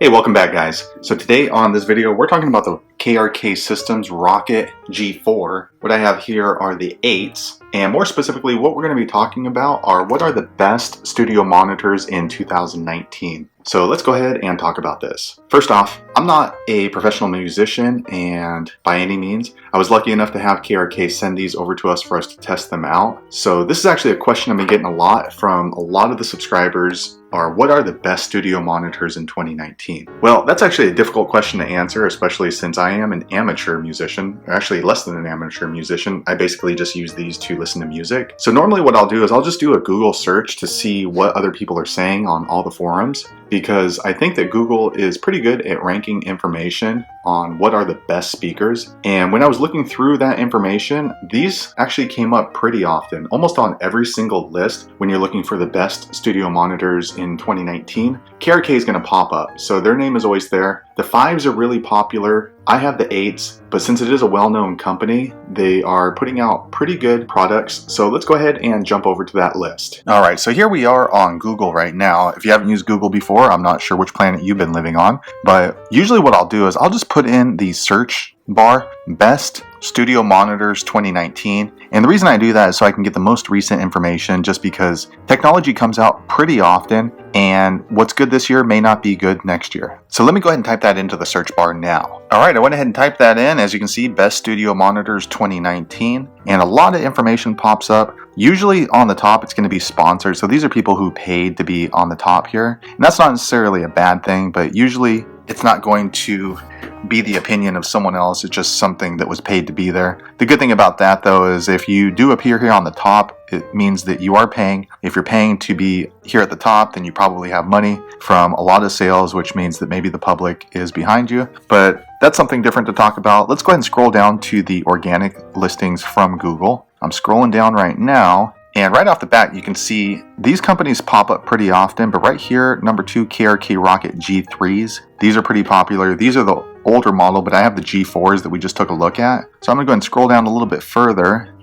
Hey, welcome back guys. So today on this video we're talking about the KRK Systems ROKIT G4. What I have here are the 8s, and more specifically what we're going to be talking about are what are the best studio monitors in 2019. So let's go ahead and talk about this. First off, I'm not a professional musician, and by any means, I was lucky enough to have KRK send these over to us for us to test them out. So this is actually a question I've been getting a lot from a lot of the subscribers, are what are the best studio monitors in 2019? Well, that's actually a difficult question to answer, especially since I am an amateur musician, or actually less than an amateur musician. I basically just use these to listen to music. So normally what I'll do is I'll just do a Google search to see what other people are saying on all the forums, because I think that Google is pretty good at ranking information on what are the best speakers. And when I was looking through that information, these actually came up pretty often, almost on every single list. When you're looking for the best studio monitors in 2019, KRK is going to pop up. So their name is always there. The 5s are really popular. I have the 8s, but since it is a well-known company, they are putting out pretty good products. So let's go ahead and jump over to that list. All right, so here we are on Google right now. If you haven't used Google before, I'm not sure which planet you've been living on, but usually what I'll do is I'll just put in the search bar, best studio monitors 2019. And the reason I do that is so I can get the most recent information, just because technology comes out pretty often, and what's good this year may not be good next year. So let me go ahead and type that into the search bar now. All right, I went ahead and typed that in. As you can see, best studio monitors 2019, and a lot of information pops up. Usually on the top, it's going to be sponsored. So these are people who paid to be on the top here. And that's not necessarily a bad thing, but usually it's not going to be the opinion of someone else. It's just something that was paid to be there. The good thing about that though is if you do appear here on the top, it means that you are paying. If you're paying to be here at the top, then you probably have money from a lot of sales, which means that maybe the public is behind you. But that's something different to talk about. Let's go ahead and scroll down to the organic listings from Google. I'm scrolling down right now, and right off the bat, you can see these companies pop up pretty often, but right here, number 2, KRK ROKIT G3s. These are pretty popular. These are the older model, but I have the G4s that we just took a look at. So I'm gonna go ahead and scroll down a little bit further.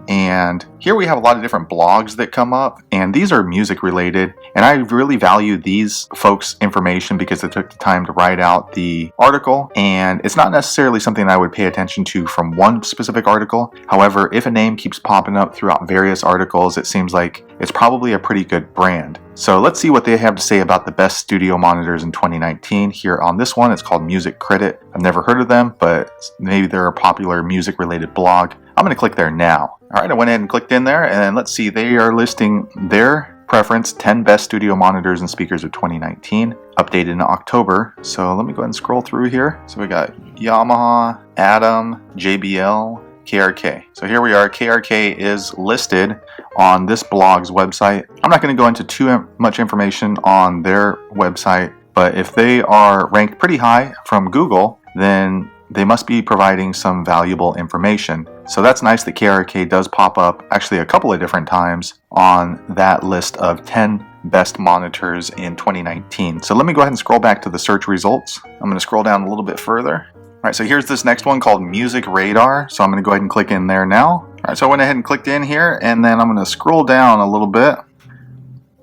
And here we have a lot of different blogs that come up, and these are music related, and I really value these folks' information because they took the time to write out the article, and it's not necessarily something I would pay attention to from one specific article. However, if a name keeps popping up throughout various articles, it seems like it's probably a pretty good brand. So let's see what they have to say about the best studio monitors in 2019. Here on this one, it's called Music Critic. I've never heard of them, but maybe they're a popular music related blog. I'm going to click there now. All right, I went ahead and clicked in there, and let's see, they are listing their preference 10 best studio monitors and speakers of 2019, updated in October. So let me go ahead and scroll through here. So we got Yamaha, Atom, JBL, KRK. So here we are. KRK is listed on this blog's website. I'm not going to go into too much information on their website, but if they are ranked pretty high from Google, then they must be providing some valuable information. So that's nice that KRK does pop up actually a couple of different times on that list of 10 best monitors in 2019. So let me go ahead and scroll back to the search results. I'm going to scroll down a little bit further. All right, so here's this next one called Music Radar. So I'm going to go ahead and click in there now. All right, so I went ahead and clicked in here, and then I'm going to scroll down a little bit.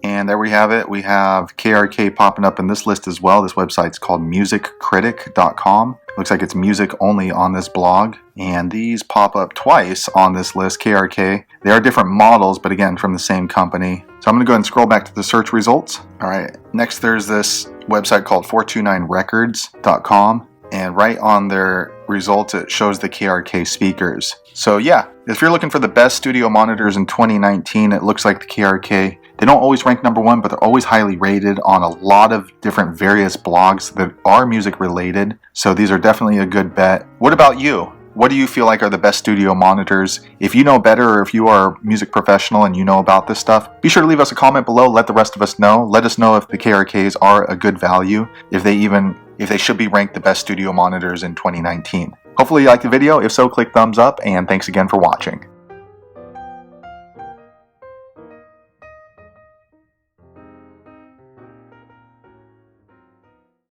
And there we have it. We have KRK popping up in this list as well. This website's called musiccritic.com. Looks like it's music only on this blog. And these pop up twice on this list, KRK. They are different models, but again, from the same company. So I'm going to go ahead and scroll back to the search results. All right, next there's this website called 429records.com. And right on their results, it shows the KRK speakers. So yeah, if you're looking for the best studio monitors in 2019, it looks like the KRK, they don't always rank number 1, but they're always highly rated on a lot of different various blogs that are music related. So these are definitely a good bet. What about you? What do you feel like are the best studio monitors? If you know better, or if you are a music professional and you know about this stuff, be sure to leave us a comment below. Let the rest of us know. Let us know if the KRKs are a good value, if they should be ranked the best studio monitors in 2019. Hopefully you liked the video. If so, click thumbs up, and thanks again for watching.